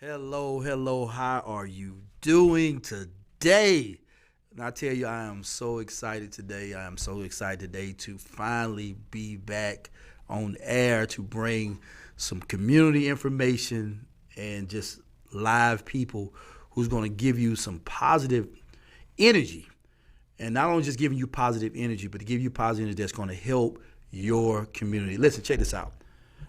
Hello, hello. How are you doing today? And I tell you, I am so excited today. I am so excited today to finally be back on air to bring some community information and just live people who's going to give you some positive energy. And not only just giving you positive energy, but to give you positive energy that's going to help your community. Listen, check this out.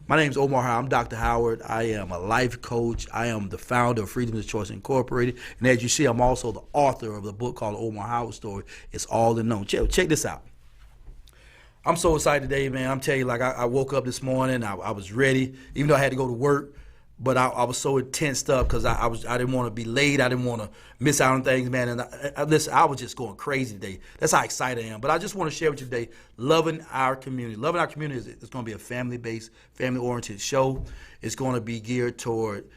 My name is Omar Howard. I'm Dr. Howard. I am a life coach. I am the founder of Freedom of Choice Incorporated. And as you see, I'm also the author of the book called The Omar Howard Story. It's all in known. Check this out. I'm so excited today, man. I'm telling you, like I woke up this morning. I was ready, even though I had to go to work. But I was so tensed up because I didn't want to be late. I didn't want to miss out on things, man. And listen, I was just going crazy today. That's how excited I am. But I just want to share with you today, loving our community. Loving our community is it's going to be a family-based, family-oriented show. It's going to be geared toward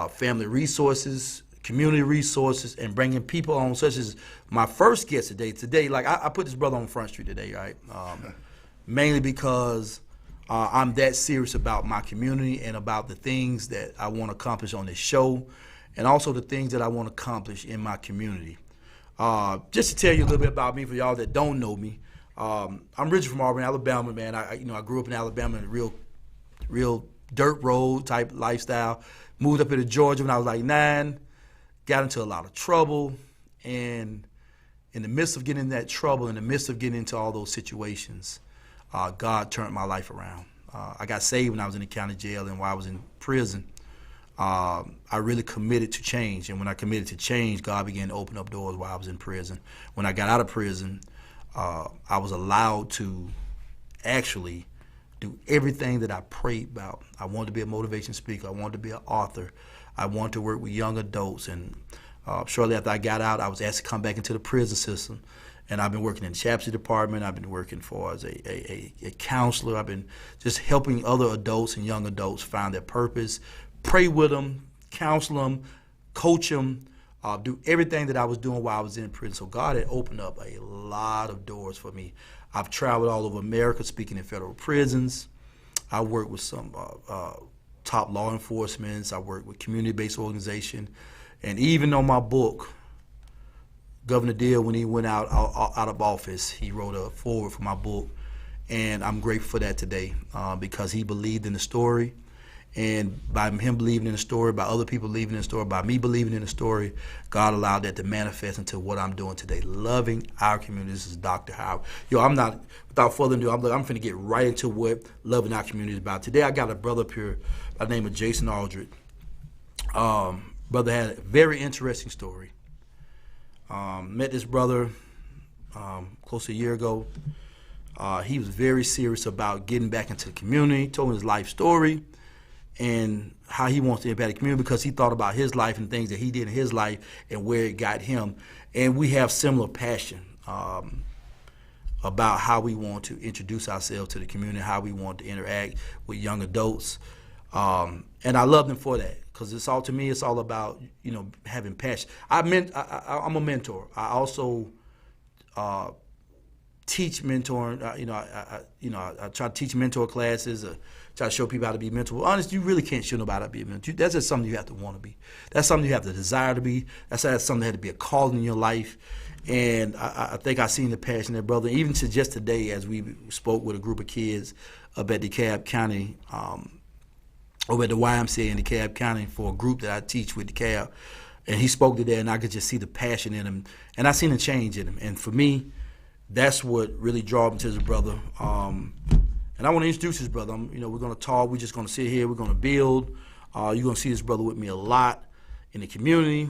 family resources, community resources, and bringing people on, such as my first guest today. Today, like I put this brother on Front Street today, right? Mainly because I'm that serious about my community and about the things that I want to accomplish on this show, and also the things that I want to accomplish in my community. Just to tell you a little bit about me, for y'all that don't know me, I'm originally from Auburn, Alabama, man. I grew up in Alabama in a real dirt road type lifestyle. Moved up into Georgia when I was like 9, got into a lot of trouble, and in the midst of getting in that trouble, in the midst of getting into all those situations, God turned my life around. I got saved when I was in the county jail, and while I was in prison, I really committed to change. And when I committed to change, God began to open up doors while I was in prison. When I got out of prison, I was allowed to actually do everything that I prayed about. I wanted to be a motivation speaker. I wanted to be an author. I wanted to work with young adults. And shortly after I got out, I was asked to come back into the prison system. And I've been working in the chaplaincy department. I've been working as a counselor. I've been just helping other adults and young adults find their purpose, pray with them, counsel them, coach them, do everything that I was doing while I was in prison. So God had opened up a lot of doors for me. I've traveled all over America speaking in federal prisons. I worked with some top law enforcement. I worked with community-based organizations. And even on my book, Governor Deal, when he went out of office, he wrote a foreword for my book, and I'm grateful for that today because he believed in the story, and by him believing in the story, by other people believing in the story, by me believing in the story, God allowed that to manifest into what I'm doing today, loving our community. This is Dr. Howard. Without further ado, I'm finna get right into what loving our community is about. Today I got a brother up here by the name of Jason Aldred. Brother had a very interesting story. Met this brother close to a year ago. He was very serious about getting back into the community, told me his life story and how he wants to impact the community because he thought about his life and things that he did in his life and where it got him. And we have similar passion about how we want to introduce ourselves to the community, how we want to interact with young adults. And I love him for that. Because it's all about, having passion. I'm a mentor. I also teach mentoring. I try to teach mentor classes. Try to show people how to be mentor. Honestly, you really can't show nobody how to be a mentor. That's just something you have to want to be. That's something you have to desire to be. That's something that had to be a calling in your life. And I think I seen the passion there, brother. Even to just today, as we spoke with a group of kids up at DeKalb County. Over at the YMCA in DeKalb County for a group that I teach with DeKalb. And he spoke to that, and I could just see the passion in him. And I seen the change in him. And for me, that's what really drew me to his brother. And I want to introduce his brother. We're going to talk. We're just going to sit here. We're going to build. You're going to see this brother with me a lot in the community.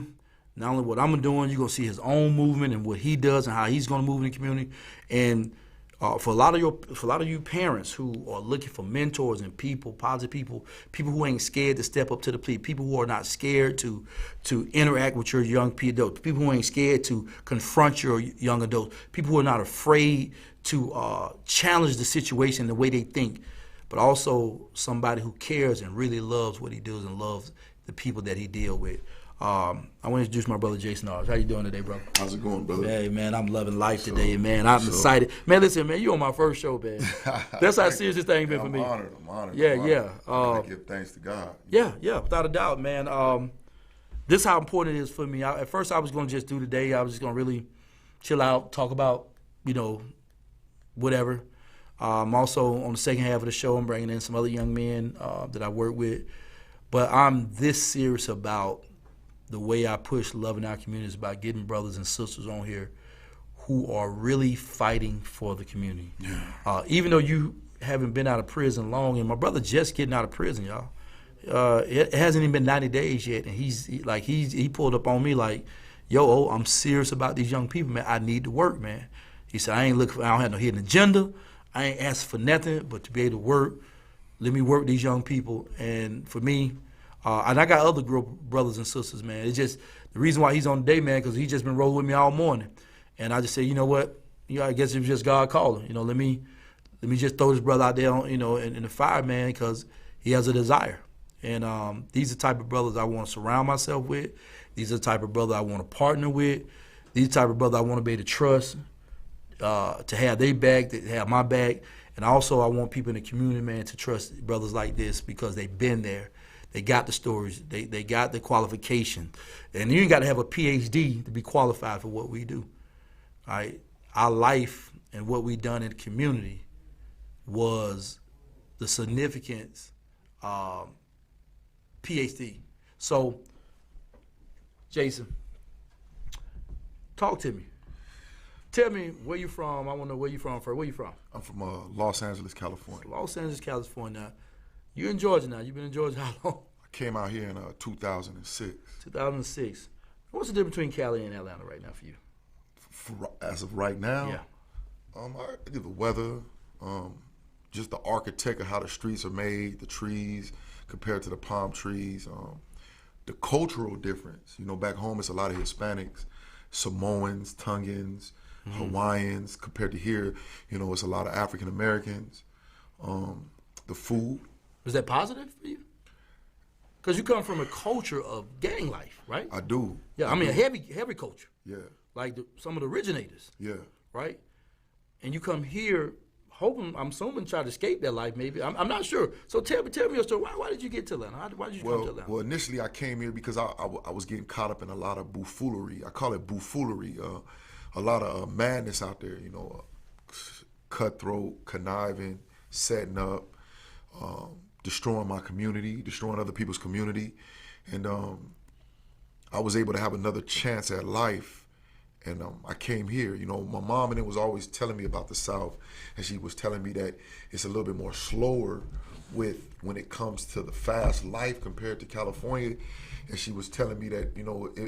Not only what I'm doing, you're going to see his own movement and what he does and how he's going to move in the community. And for a lot of you parents who are looking for mentors and positive people who ain't scared to step up to the plate, people who are not scared to interact with your young adults, people who ain't scared to confront your young adults, people who are not afraid to challenge the situation the way they think, but also somebody who cares and really loves what he does and loves the people that he deals with. I want to introduce my brother Jason Aldred. How you doing today, bro? How's it going, brother? Hey, man, I'm loving life today, man. I'm excited. Man, listen, man, you on my first show, man. That's how serious this thing been for me. I'm honored. Yeah. I give thanks to God. Yeah, without a doubt, man. this is how important it is for me. At first, I was going to just do the day. I was just going to really chill out, talk about, whatever. Also, on the second half of the show, I'm bringing in some other young men that I work with. But I'm this serious about the way I push love in our communities, about getting brothers and sisters on here who are really fighting for the community. Yeah. Even though you haven't been out of prison long, and my brother just getting out of prison, y'all. It hasn't even been 90 days yet, and he pulled up on me like, yo, I'm serious about these young people, man. I need to work, man. He said, I don't have no hidden agenda. I ain't asking for nothing but to be able to work. Let me work these young people. And for me, and I got other brothers and sisters, man. It's just the reason why he's on the day, man, because he's just been rolling with me all morning. And I just say, you know what? I guess it was just God calling. Let me just throw this brother out there, in the fire, man, because he has a desire. And these are the type of brothers I want to surround myself with. These are the type of brothers I want to partner with. These are the type of brothers I want to be able to trust, to have their back, to have my back. And also I want people in the community, man, to trust brothers like this because they've been there. They got the stories. They got the qualification. And you ain't got to have a PhD to be qualified for what we do. All right? Our life and what we done in the community was the significance PhD. So, Jason, talk to me. Tell me where you from. I want to know where you from first. Where you from? I'm from Los Angeles, California. Los Angeles, California. You're in Georgia now. You've been in Georgia how long? I came out here in 2006. 2006. What's the difference between Cali and Atlanta right now for you? As of right now? Yeah. The weather, just the architect of how the streets are made, the trees compared to the palm trees, the cultural difference. Back home it's a lot of Hispanics, Samoans, Tongans, Hawaiians. Compared to here, it's a lot of African Americans. The food. Was that positive for you? Because you come from a culture of gang life, right? I do. Yeah, I mean a heavy culture. Yeah. Like some of the originators. Yeah. Right? And you come here hoping, I'm assuming, try to escape that life maybe. I'm not sure. So tell me your story. Why did you get to Atlanta? Why did you come to Atlanta? Well, initially I came here because I was getting caught up in a lot of buffoonery. I call it buffoonery. A lot of madness out there, cutthroat, conniving, setting up, destroying my community, destroying other people's community. And I was able to have another chance at life. And I came here. My mom and it was always telling me about the South, and she was telling me that it's a little bit more slower when it comes to the fast life compared to California. And she was telling me that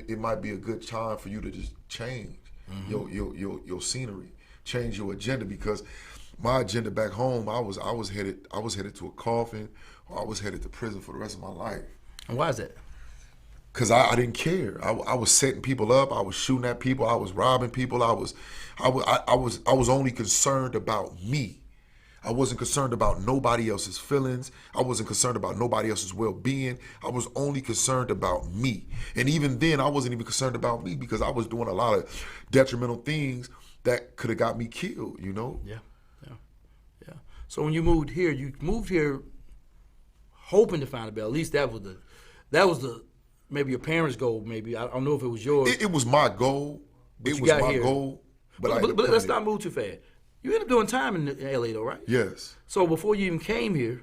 it might be a good time for you to just change your scenery, change your agenda, because my agenda back home, I was headed to a coffin, or I was headed to prison for the rest of my life. And why is that? Because I didn't care. I was setting people up. I was shooting at people. I was robbing people. I was only concerned about me. I wasn't concerned about nobody else's feelings. I wasn't concerned about nobody else's well-being. I was only concerned about me. And even then, I wasn't even concerned about me because I was doing a lot of detrimental things that could have got me killed. Yeah. So when you moved here hoping to find a bail. At least that was the maybe your parents' goal, maybe. I don't know if it was yours. It was my goal. It was my goal. But let's not move too fast. You ended up doing time in LA though, right? Yes. So before you even came here.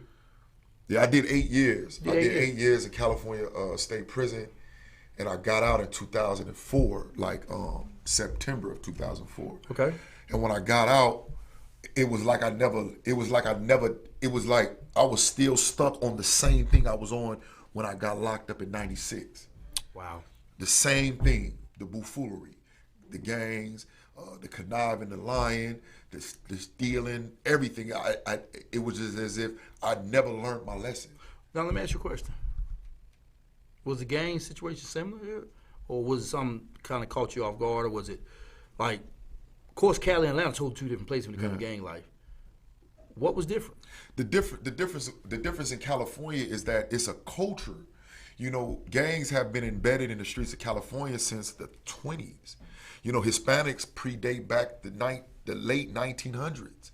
Yeah, I did 8 years. I did 8 years in California State Prison, and I got out in 2004, September of 2004. Okay. And when I got out, it was like I was still stuck on the same thing I was on when I got locked up in 96. Wow. The same thing, the buffoonery, the gangs, the conniving, the lying, the stealing, everything. It was just as if I'd never learned my lesson. Now let me ask you a question. Was the gang situation similar here? Or was it something kind of caught you off guard? Or was it of course Cali and Atlanta are two different places when it comes to gang life. What was different? The difference in California is that it's a culture. Gangs have been embedded in the streets of California since the 20s. Hispanics predate back the late 1900s.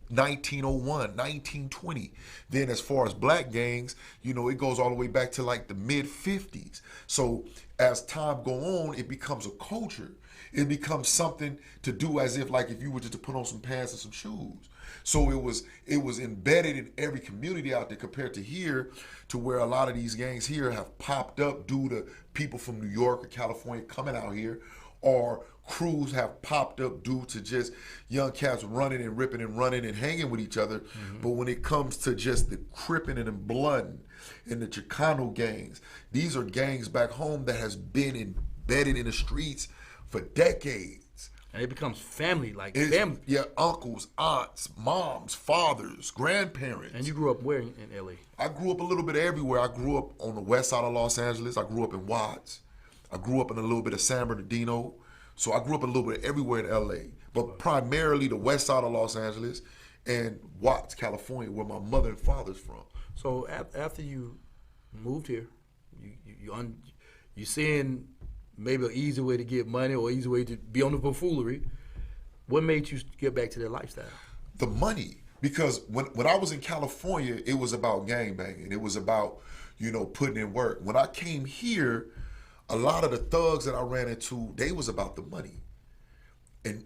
1901, 1920. Then as far as black gangs, it goes all the way back to like the mid 50s. So as time go on, it becomes a culture. It becomes something to do as if like if you were just to put on some pants and some shoes. So it was embedded in every community out there compared to here, to where a lot of these gangs here have popped up due to people from New York or California coming out here, or crews have popped up due to just young cats running and ripping and running and hanging with each other. Mm-hmm. But when it comes to just the Crippin' and the Bloodin' and the Chicano gangs, these are gangs back home that has been embedded in the streets for decades. And it becomes family, family. Yeah, uncles, aunts, moms, fathers, grandparents. And you grew up where in LA? I grew up a little bit everywhere. I grew up on the west side of Los Angeles. I grew up in Watts. I grew up in a little bit of San Bernardino. So I grew up a little bit everywhere in LA, but primarily the west side of Los Angeles and Watts, California, where my mother and father's from. So after you moved here, you seeing maybe an easy way to get money or easy way to be on the buffoonery. What made you get back to that lifestyle? The money. Because when I was in California, it was about gangbanging. It was about, putting in work. When I came here, a lot of the thugs that I ran into, they was about the money. And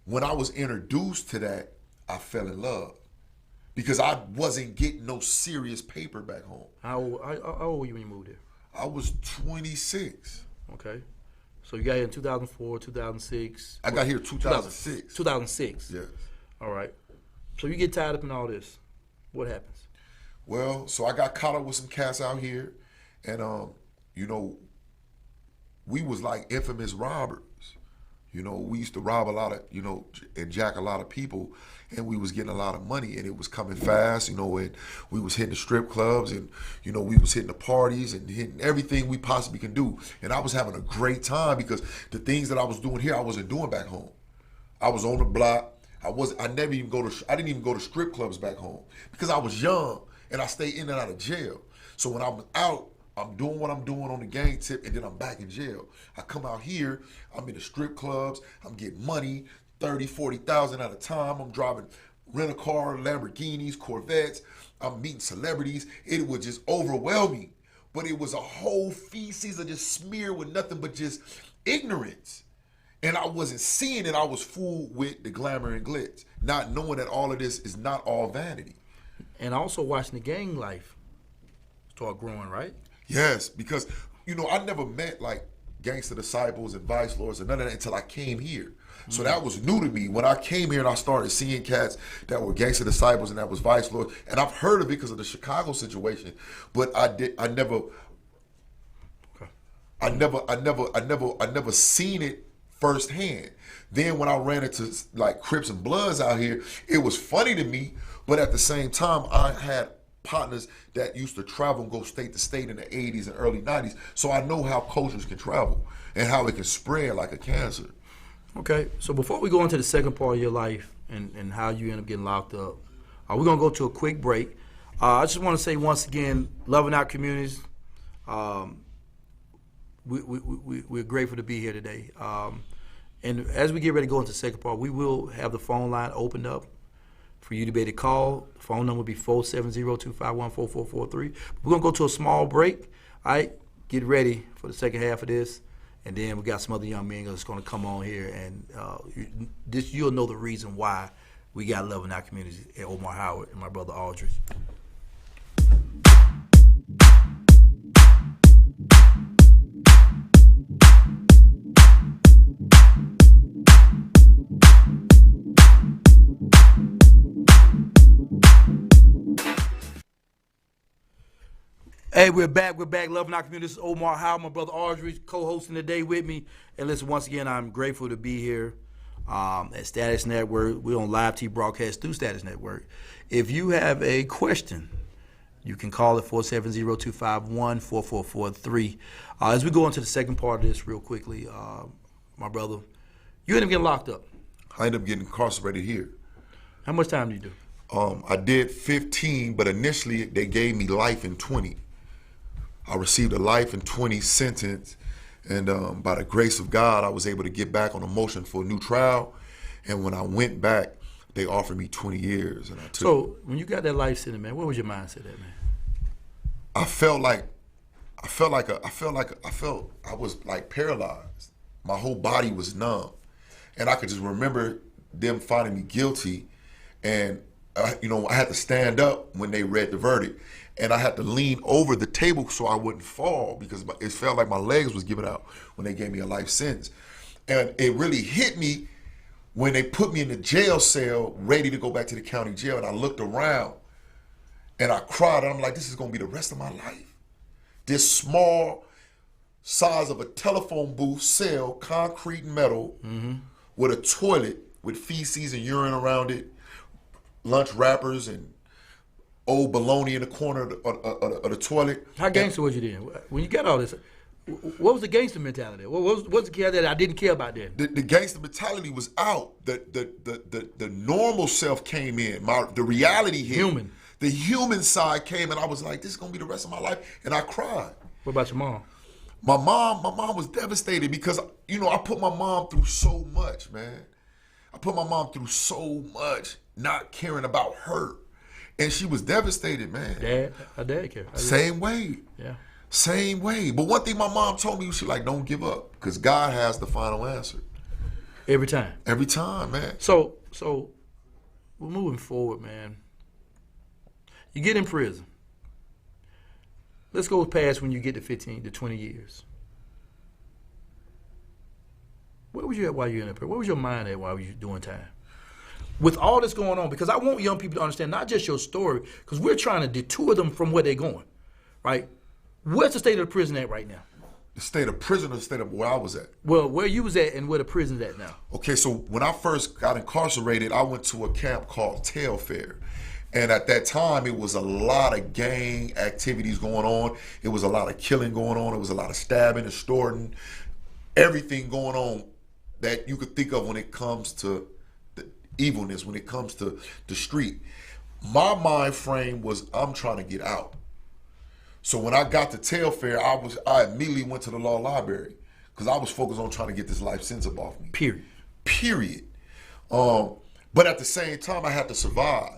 when I was introduced to that, I fell in love. Because I wasn't getting no serious paper back home. How old were you when you moved here? I was 26. Okay. So you got here in 2004, 2006? I got here 2006. 2006? Yes. All right. So you get tied up in all this. What happens? Well, so I got caught up with some cats out here. And, we was like infamous robbers. We used to rob a lot of, and jack a lot of people, and we was getting a lot of money, and it was coming fast, and we was hitting the strip clubs, and, we was hitting the parties and hitting everything we possibly can do. And I was having a great time because the things that I was doing here, I wasn't doing back home. I was on the block. I didn't even go to strip clubs back home because I was young and I stayed in and out of jail. So when I was out, I'm doing what I'm doing on the gang tip, and then I'm back in jail. I come out here, I'm in the strip clubs, I'm getting money, 30, 40,000 at a time. I'm driving rent-a-car, Lamborghinis, Corvettes. I'm meeting celebrities. It was just overwhelming. But it was a whole feces of just smear with nothing but just ignorance. And I wasn't seeing it. I was fooled with the glamour and glitz, not knowing that all of this is not all vanity. And also watching the gang life start growing, right? Yes, because, I never met like gangster disciples and vice lords and none of that until I came here. Mm-hmm. So that was new to me. When I came here and I started seeing cats that were gangster disciples and that was vice lords, and I've heard of it because of the Chicago situation, but I never seen it firsthand. Then when I ran into like Crips and Bloods out here, it was funny to me, but at the same time, I had partners that used to travel and go state to state in the 80s and early 90s. So I know how cultures can travel and how it can spread like a cancer. Okay, so before we go into the second part of your life and how you end up getting locked up, we're going to go to a quick break. I just want to say once again, loving our communities, we're grateful to be here today. And as we get ready to go into the second part, we will have the phone line opened up for you to be able to call. The phone number will be 470-251-4443. We're going to go to a small break. All right, get ready for the second half of this. And then we got some other young men that's going to come on here. And you'll know the reason why we got love in our community at Omar Howard and my brother Aldridge. Hey, we're back. Loving our community. This is Omar Howard, my brother Aldridge, co-hosting today with me. And listen, once again, I'm grateful to be here at Status Network. We're on live TV broadcast through Status Network. If you have a question, you can call it 470-251-4443. As we go into the second part of this real quickly, my brother, you ended up getting locked up. I ended up getting incarcerated here. How much time did you do? I did 15, but initially they gave me life in 20. I received a life in 20 sentence, and by the grace of God, I was able to get back on a motion for a new trial. And when I went back, they offered me 20 years, and I took. So when you got that life sentence, man, what was your mindset at, man? I felt I was like paralyzed. My whole body was numb, and I could just remember them finding me guilty, and I had to stand up when they read the verdict, and I had to lean over the table so I wouldn't fall because it felt like my legs was giving out when they gave me a life sentence, and it really hit me when they put me in the jail cell ready to go back to the county jail, and I looked around and I cried, and I'm like, this is gonna be the rest of my life. This small size of a telephone booth cell, concrete and metal, with a toilet with feces and urine around it, lunch wrappers and old bologna in the corner of the toilet. How gangster was you then? When you got all this, what was the gangster mentality? What was the care that I didn't care about then? The gangster mentality was out. The normal self came in. The reality hit. Human. The human side came, and I was like, this is gonna be the rest of my life, and I cried. What about your mom? My mom was devastated because, I put my mom through so much, man. I put my mom through so much, not caring about her. And she was devastated, man. Her dad cared. Same way. Yeah. Same way. But one thing my mom told me, she like, don't give up, because God has the final answer. Every time. Every time, man. So we're moving forward, man. You get in prison. Let's go past when you get to 15 to 20 years. Where was you at while you were in prison? Where was your mind at while you were doing time? With all this going on, because I want young people to understand not just your story, because we're trying to detour them from where they're going, right? Where's the state of the prison at right now? The state of prison or the state of where I was at? Well, where you was at and where the prison's at now. Okay, so when I first got incarcerated, I went to a camp called Telfair. And at that time, it was a lot of gang activities going on. It was a lot of killing going on. It was a lot of stabbing, extorting, everything going on that you could think of when it comes to the evilness, when it comes to the street. My mind frame was, I'm trying to get out. So when I got to Telfair, I immediately went to the law library because I was focused on trying to get this life sentence up off me. Period. But at the same time, I had to survive.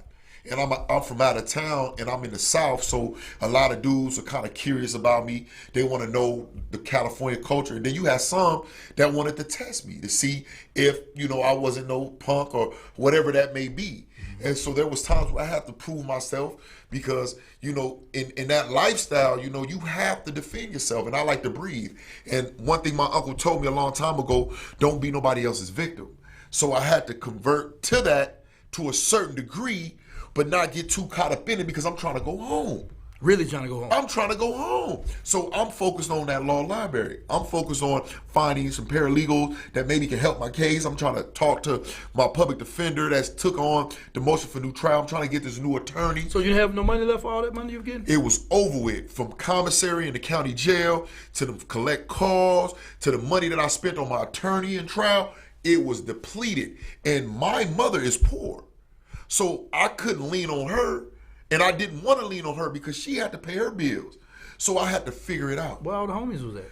And I'm from out of town, and I'm in the South, so a lot of dudes are kind of curious about me. They want to know the California culture. And then you had some that wanted to test me to see if, I wasn't no punk or whatever that may be. And so there was times where I had to prove myself because, in that lifestyle, you have to defend yourself. And I like to breathe. And one thing my uncle told me a long time ago, don't be nobody else's victim. So I had to convert to that to a certain degree, but not get too caught up in it because I'm trying to go home. Really trying to go home? I'm trying to go home. So I'm focused on that law library. I'm focused on finding some paralegals that maybe can help my case. I'm trying to talk to my public defender that's took on the motion for new trial. I'm trying to get this new attorney. So you have no money left for all that money you're getting? It was over with, from commissary in the county jail to the collect calls to the money that I spent on my attorney in trial. It was depleted. And my mother is poor. So I couldn't lean on her, and I didn't want to lean on her because she had to pay her bills. So I had to figure it out. Where all the homies was at?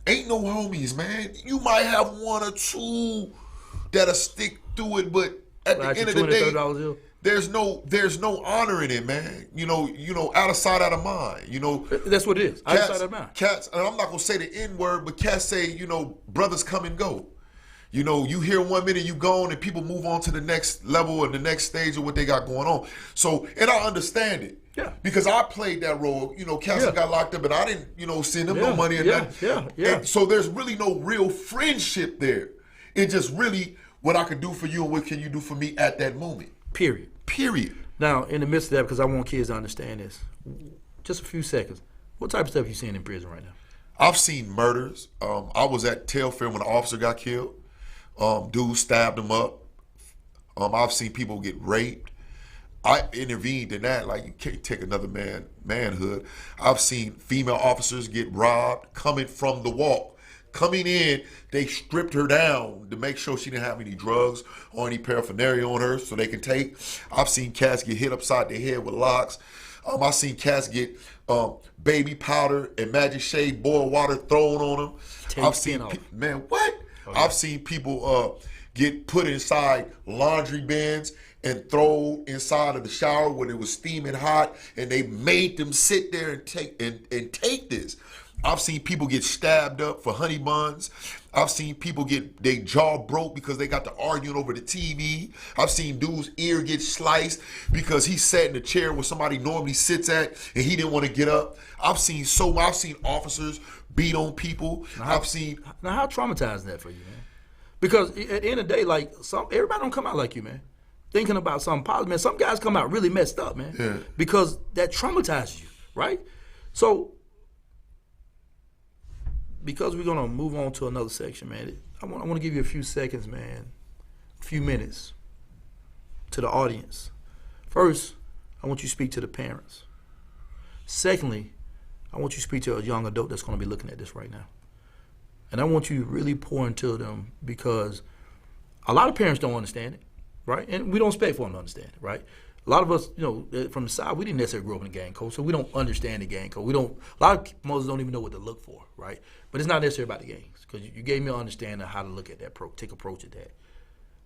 Ain't no homies, man. You might have one or two that'll stick through it, but at the end of the day, there's no honor in it, man. Out of sight, out of mind. That's what it is. Out of sight, out of mind. Cats, and I'm not gonna say the N-word, but cats say, brothers come and go. You hear 1 minute, you gone, and people move on to the next level and the next stage of what they got going on. So, and I understand it. Yeah. Because I played that role. Cassie got locked up, and I didn't, send them no money or nothing. Yeah. And so there's really no real friendship there. It's just really what I can do for you and what can you do for me at that moment. Period. Now, in the midst of that, because I want kids to understand this, just a few seconds, what type of stuff you seeing in prison right now? I've seen murders. I was at Telfair when an officer got killed. Dude stabbed him up. I've seen people get raped. I intervened in that. Like, you can't take another manhood. I've seen female officers get robbed coming from the walk. Coming in, they stripped her down to make sure she didn't have any drugs or any paraphernalia on her so they can take. I've seen cats get hit upside the head with locks. I've seen cats get baby powder and Magic Shade boiled water thrown on them. I've seen, man, what? I've seen people get put inside laundry bins and thrown inside of the shower when it was steaming hot, and they made them sit there and take this. I've seen people get stabbed up for honey buns. I've seen people get their jaw broke because they got to arguing over the TV. I've seen dude's ear get sliced because he sat in the chair where somebody normally sits at and he didn't want to get up. I've seen officers beat on people. Now how traumatizing is that for you, man? Because at the end of the day, like everybody don't come out like you, man. Thinking about something positive, man. Some guys come out really messed up, man. Yeah. Because that traumatizes you, right? So, because we're gonna move on to another section, man, I want to give you a few seconds, man, a few minutes to the audience. First, I want you to speak to the parents. Secondly, I want you to speak to a young adult that's gonna be looking at this right now. And I want you to really pour into them, because a lot of parents don't understand it, right? And we don't expect for them to understand it, right? A lot of us, from the side, we didn't necessarily grow up in a gang code, so we don't understand the gang code. A lot of mothers don't even know what to look for, right? But it's not necessarily about the gangs, because you gave me an understanding of how to look at that, take approach at that.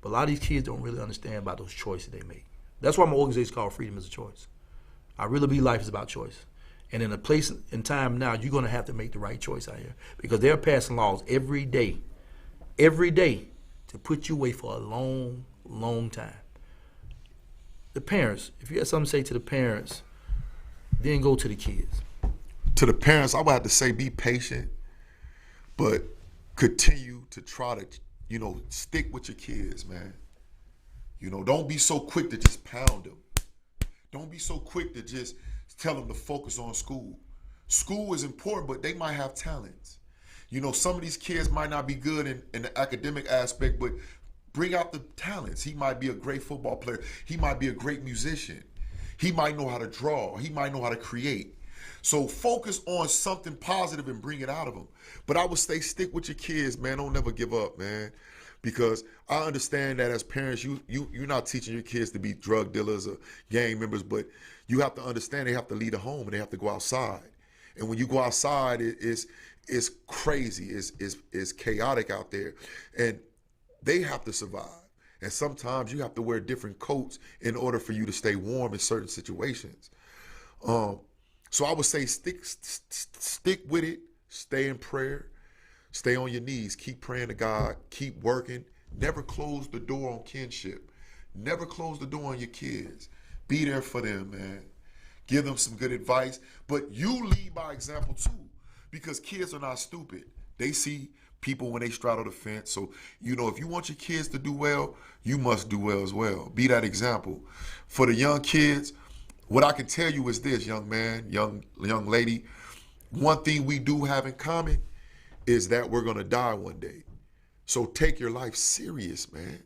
But a lot of these kids don't really understand about those choices they make. That's why my organization is called Freedom is a Choice. I really believe life is about choice. And in a place and time now, you're going to have to make the right choice out here, because they're passing laws every day, to put you away for a long, long time. The parents, if you have something to say to the parents, then go to the kids. To the parents, I would have to say be patient, but continue to try to, stick with your kids, man. Don't be so quick to just pound them. Don't be so quick to just tell them to focus on school. School is important, but they might have talents. Some of these kids might not be good in the academic aspect, but bring out the talents. He might be a great football player. He might be a great musician. He might know how to draw. He might know how to create. So focus on something positive and bring it out of them. But I would say stick with your kids, man. Don't never give up, man. Because I understand that as parents, you're not teaching your kids to be drug dealers or gang members, but you have to understand they have to leave the home and they have to go outside. And when you go outside, it's crazy. It's chaotic out there. And they have to survive. And sometimes you have to wear different coats in order for you to stay warm in certain situations. So I would say stick with it, stay in prayer, stay on your knees, keep praying to God, keep working, never close the door on kinship, never close the door on your kids. Be there for them, man. Give them some good advice, but you lead by example too, because kids are not stupid. They see people when they straddle the fence. So, if you want your kids to do well, you must do well as well. Be that example. For the young kids, what I can tell you is this, young man, young lady, one thing we do have in common is that we're going to die one day. So take your life serious, man.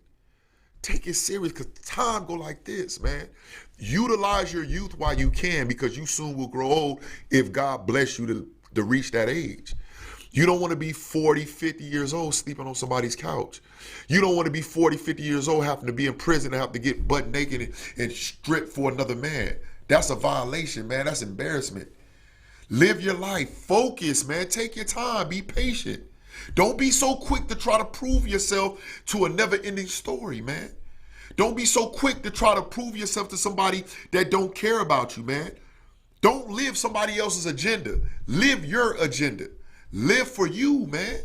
Take it serious, because time go like this, man. Utilize your youth while you can, because you soon will grow old if God bless you to reach that age. You don't want to be 40, 50 years old sleeping on somebody's couch. You don't want to be 40, 50 years old having to be in prison and have to get butt naked and stripped for another man. That's a violation, man. That's embarrassment. Live your life. Focus, man. Take your time. Be patient. Don't be so quick to try to prove yourself to a never-ending story, man. Don't be so quick to try to prove yourself to somebody that don't care about you, man. Don't live somebody else's agenda. Live your agenda. Live for you, man.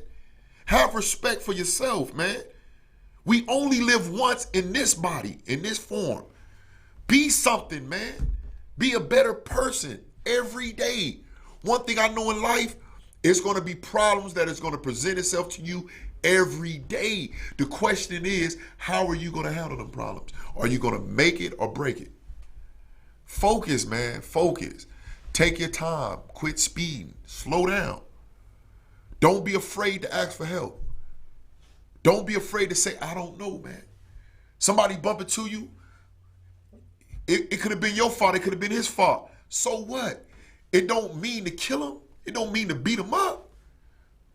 Have respect for yourself, man. We only live once in this body, in this form. Be something, man. Be a better person every day. One thing I know in life, it's going to be problems that is going to present itself to you every day. The question is, how are you going to handle them problems? Are you going to make it or break it? Focus, man. Focus. Take your time. Quit speeding. Slow down. Don't be afraid to ask for help. Don't be afraid to say, I don't know, man. Somebody bump into you. It could have been your fault. It could have been his fault. So what? It don't mean to kill him. It don't mean to beat him up.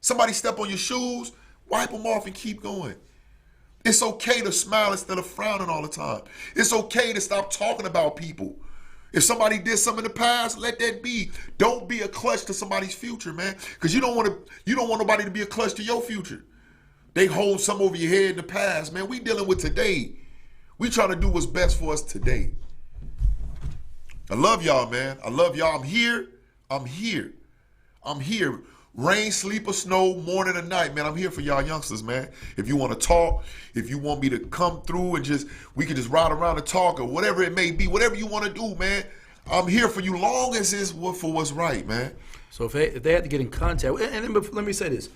Somebody step on your shoes, wipe them off and keep going. It's okay to smile instead of frowning all the time. It's okay to stop talking about people. If somebody did something in the past, let that be. Don't be a clutch to somebody's future, man. Because you don't want nobody to be a clutch to your future. They hold some over your head in the past, man. We dealing with today. We trying to do what's best for us today. I love y'all, man. I love y'all. I'm here. I'm here. I'm here. Rain, sleep, or snow, morning or night, man. I'm here for y'all youngsters, man. If you want to talk, if you want me to come through and we can just ride around and talk or whatever it may be, whatever you want to do, man. I'm here for you long as it's for what's right, man. So if they had to get in contact, and let me say this.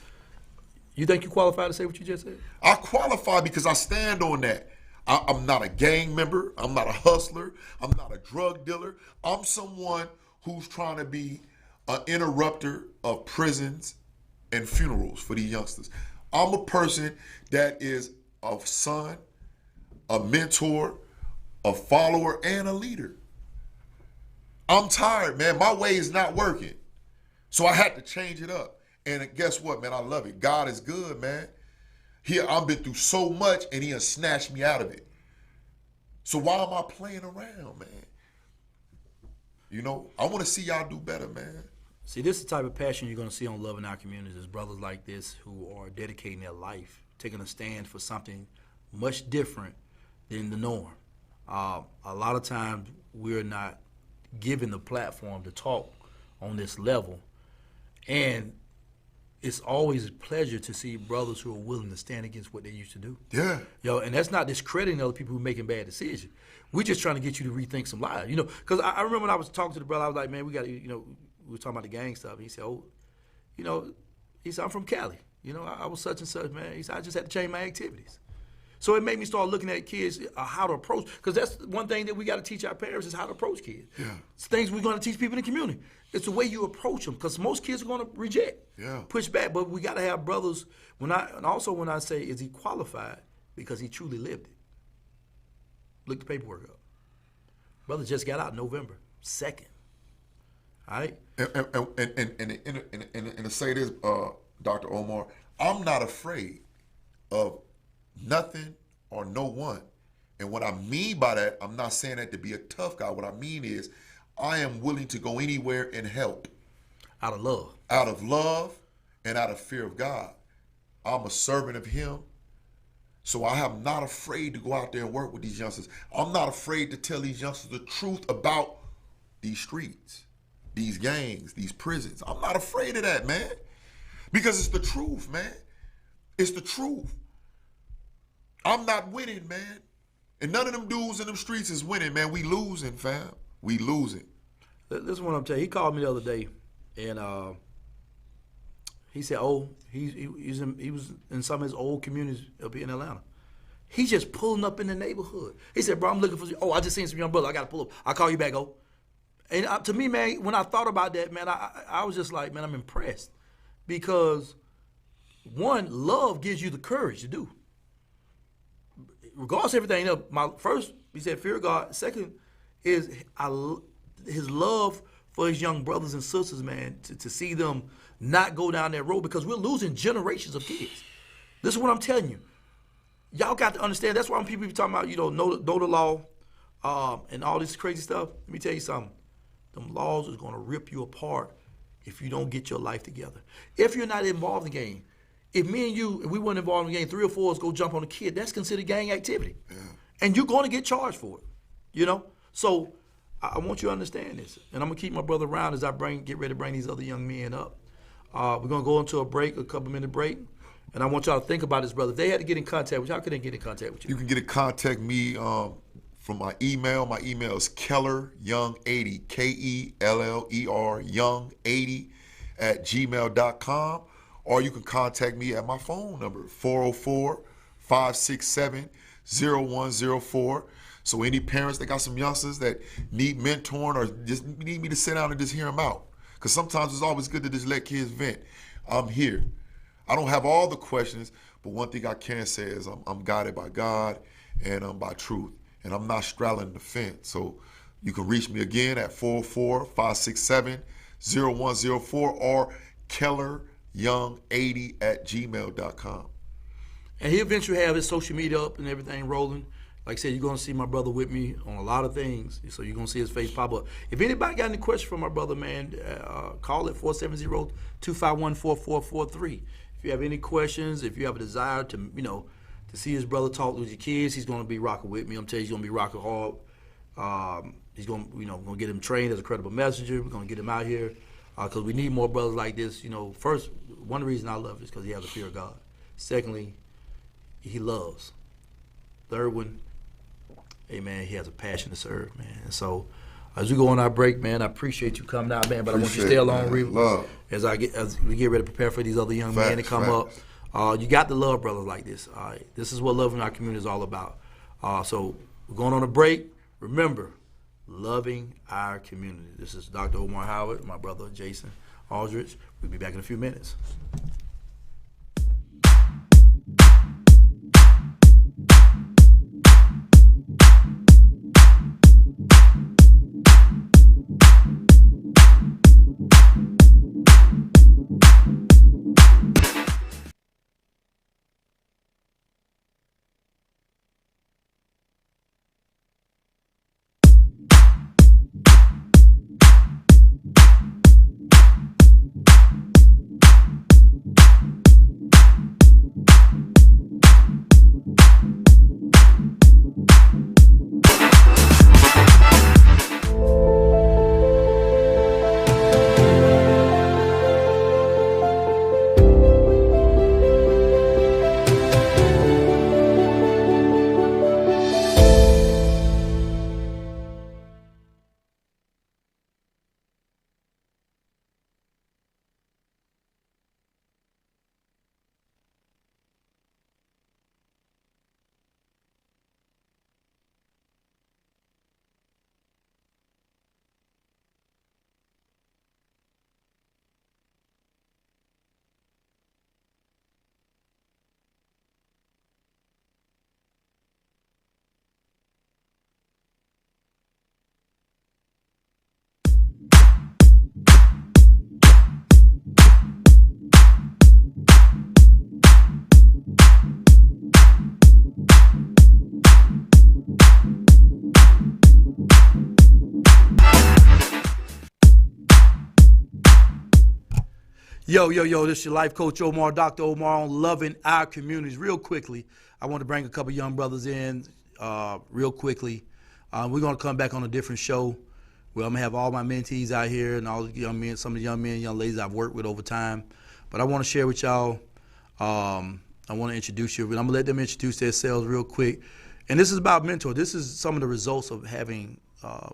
You think you qualify to say what you just said? I qualify because I stand on that. I'm not a gang member. I'm not a hustler. I'm not a drug dealer. I'm someone who's trying to be an interrupter of prisons and funerals for these youngsters. I'm a person that is a son, a mentor, a follower, and a leader. I'm tired, man. My way is not working. So I had to change it up. And guess what, man? I love it. God is good, man. I've been through so much, and he has snatched me out of it. So why am I playing around, man? You know, I want to see y'all do better, man. See, this is the type of passion you're going to see on Love in Our Communities is brothers like this who are dedicating their life, taking a stand for something much different than the norm. A lot of times we're not given the platform to talk on this level. And it's always a pleasure to see brothers who are willing to stand against what they used to do. Yeah. And that's not discrediting other people who are making bad decisions. We're just trying to get you to rethink some lives. Because I remember when I was talking to the brother, I was like, man, we got to, we were talking about the gang stuff. And he said, he said, I'm from Cali. I was such and such, man. He said, I just had to change my activities. So it made me start looking at kids, how to approach, because that's one thing that we got to teach our parents is how to approach kids. Yeah. It's things we're going to teach people in the community. It's the way you approach them, because most kids are going to reject, push back. But we got to have brothers. When I say, is he qualified? Because he truly lived it. Look the paperwork up. Brother just got out November 2nd. All right. And to say this, Dr. Omar, I'm not afraid of nothing or no one. And what I mean by that, I'm not saying that to be a tough guy. What I mean is I am willing to go anywhere and help. Out of love. Out of love and out of fear of God. I'm a servant of him. So I am not afraid to go out there and work with these youngsters. I'm not afraid to tell these youngsters the truth about these streets, these gangs, these prisons. I'm not afraid of that, man. Because it's the truth, man. It's the truth. I'm not winning, man. And none of them dudes in them streets is winning, man. We losing, fam. We losing. This is what I'm telling you. He called me the other day, and he said, he was in some of his old communities up here in Atlanta. He's just pulling up in the neighborhood. He said, bro, I'm looking for you. Oh, I just seen some young brother. I got to pull up. I'll call you back, And to me, man, when I thought about that, man, I was just like, man, I'm impressed. Because, one, love gives you the courage to do. Regardless of everything, my first, he said, fear of God. Second is his love for his young brothers and sisters, man, to see them not go down that road, because we're losing generations of kids. This is what I'm telling you. Y'all got to understand. That's why when people be talking about, know the law and all this crazy stuff. Let me tell you something. Them laws is going to rip you apart if you don't get your life together. If you're not involved in the game, if me and you, if we weren't involved in the game, 3 or 4 of us go jump on a kid, that's considered gang activity. Yeah. And you're going to get charged for it, So I want you to understand this. And I'm going to keep my brother around as I get ready to bring these other young men up. We're going to go into a break, a couple-minute break. And I want y'all to think about this, brother. If they had to get in contact with you, how could they get in contact with you? You can get in contact me from my email. My email is kelleryoung80, Keller young80 @gmail.com. Or you can contact me at my phone number, 404-567-0104. So any parents that got some youngsters that need mentoring or just need me to sit down and just hear them out. Because sometimes it's always good to just let kids vent. I'm here. I don't have all the questions, but one thing I can say is I'm guided by God and I'm by truth. And I'm not straddling the fence. So you can reach me again at 404-567-0104 or kelleryoung80 @gmail.com. And he'll eventually have his social media up and everything rolling. Like I said, you're going to see my brother with me on a lot of things. So you're going to see his face pop up. If anybody got any questions for my brother, man, call it 470-251-4443. If you have any questions, if you have a desire to, to see his brother talk with your kids, he's going to be rocking with me. I'm telling you, he's going to be rocking hard. He's going to, going to get him trained as a credible messenger. We're going to get him out here because we need more brothers like this. First, one reason I love is because he has a fear of God. Secondly, he loves. Third one, hey, man, he has a passion to serve, man. And so as we go on our break, man, I appreciate you coming out, man, but I want you to stay along as we get ready to prepare for these other young men to come up. You got to love brothers like this. All right, this is what loving our community is all about. So we're going on a break. Remember, loving our community. This is Dr. Omar Howard, my brother Jason Aldridge. We'll be back in a few minutes. Yo, this is your life coach Omar, Dr. Omar on loving our communities. Real quickly, I want to bring a couple young brothers in real quickly. We're going to come back on a different show where I'm going to have all my mentees out here and all the young men, some of the young men and young ladies I've worked with over time. But I want to share with y'all, I want to introduce you. I'm going to let them introduce themselves real quick. And this is about mentor. This is some of the results of having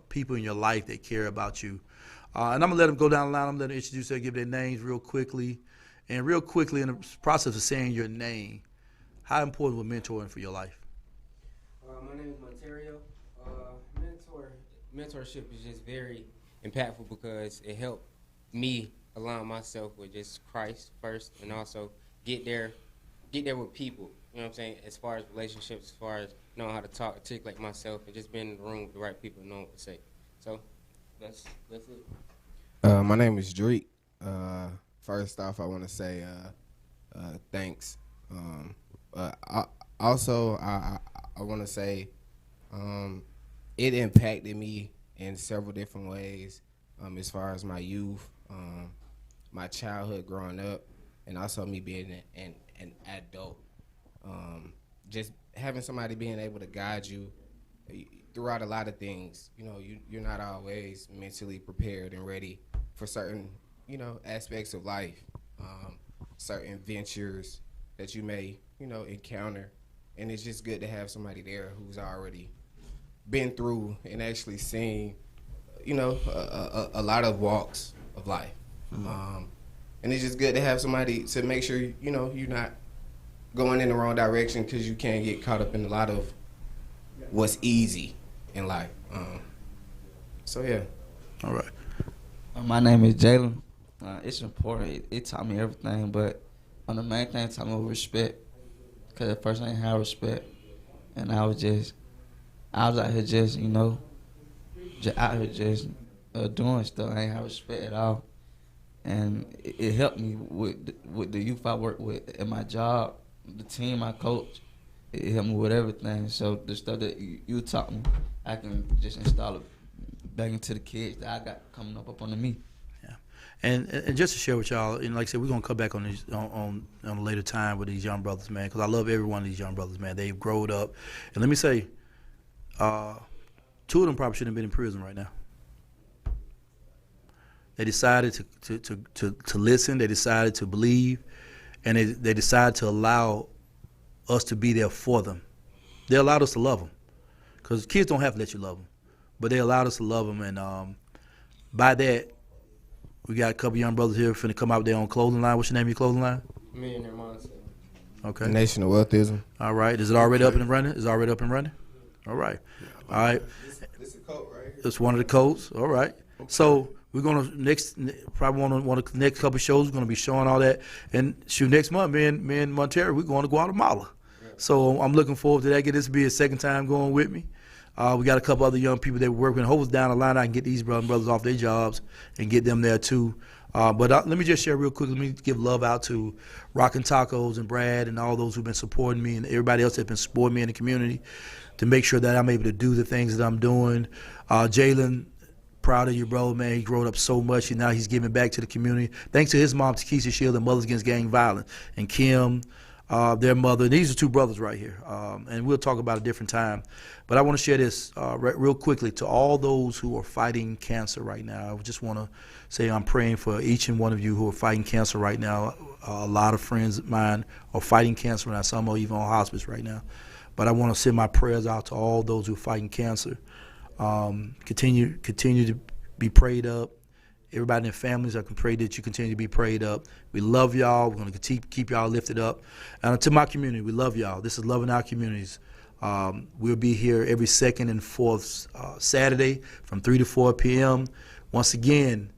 people in your life that care about you. And I'm going to let them go down the line. I'm going to let them introduce them, give their names real quickly. And real quickly, in the process of saying your name, how important was mentoring for your life? My name is Monterio. Mentorship is just very impactful because it helped me align myself with just Christ first and also get there with people. You know what I'm saying? As far as relationships, as far as knowing how to talk, articulate myself, and just being in the room with the right people and knowing what to say. So that's it. My name is Drake. First off, I want to say thanks. I want to say it impacted me in several different ways as far as my youth, my childhood growing up, and also me being an adult. Just having somebody being able to guide you throughout a lot of things. You're not always mentally prepared and ready for certain, aspects of life, certain ventures that you may, encounter. And it's just good to have somebody there who's already been through and actually seen, a lot of walks of life. And it's just good to have somebody to make sure, you're not going in the wrong direction because you can't get caught up in a lot of what's easy in life. So, yeah. All right. My name is Jalen. It's important. It taught me everything, but the main thing it taught me was respect. Because at first I didn't have respect. And I was out here just, doing stuff. I ain't have respect at all. And it helped me with the youth I work with at my job, the team I coach. It helped me with everything. So the stuff that you taught me, I can just install it back into the kids that I got coming up under me. Yeah. And just to share with y'all, and like I said, we're gonna come back on these on a later time with these young brothers, man, because I love every one of these young brothers, man. They've grown up, and let me say, 2 of them probably shouldn't have been in prison right now. They decided to listen. They decided to believe, and they decided to allow us to be there for them. They allowed us to love them, because kids don't have to let you love them, but they allowed us to love them, and by that, we got a couple young brothers here finna come out with their own clothing line. What's your name of your clothing line? Millionaire Mindset. Okay. Nation of Wealthism. All right. Is it already up and running? Is it already up and running? All right. All right. This a coat right here. It's one of the coats. All right. So we're gonna probably one of the next couple shows. We're gonna be showing all that. And shoot, next month, me and Montero, we're going to Guatemala. So I'm looking forward to that. Get this to be a second time going with me. We got a couple other young people that we're working. Hopefully down the line I can get these brothers off their jobs and get them there too. But let me just share real quick. Let me give love out to Rockin' Tacos and Brad and all those who've been supporting me and everybody else that's been supporting me in the community to make sure that I'm able to do the things that I'm doing. Jalen, proud of you, bro, man. He grown up so much and now he's giving back to the community. Thanks to his mom, Takesha Shield, and Mothers Against Gang Violence, and Kim, their mother. These are 2 brothers right here, and we'll talk about a different time. But I want to share this real quickly to all those who are fighting cancer right now. I just want to say I'm praying for each and one of you who are fighting cancer right now. A lot of friends of mine are fighting cancer now. Some are even on hospice right now. But I want to send my prayers out to all those who are fighting cancer. Continue to be prayed up. Everybody in their families, I can pray that you continue to be prayed up. We love y'all. We're going to keep y'all lifted up. And to my community, we love y'all. This is Loving Our Communities. We'll be here every second and fourth Saturday from 3 to 4 p.m. Once again,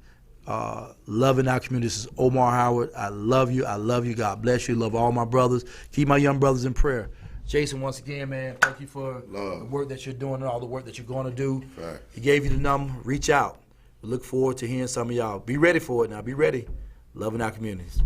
Loving Our Communities. This is Omar Howard. I love you. I love you. God bless you. Love all my brothers. Keep my young brothers in prayer. Jason, once again, man, thank you for the work that you're doing and all the work that you're going to do. Right. He gave you the number. Reach out. We look forward to hearing some of y'all. Be ready for it now. Be ready. Loving Our Communities.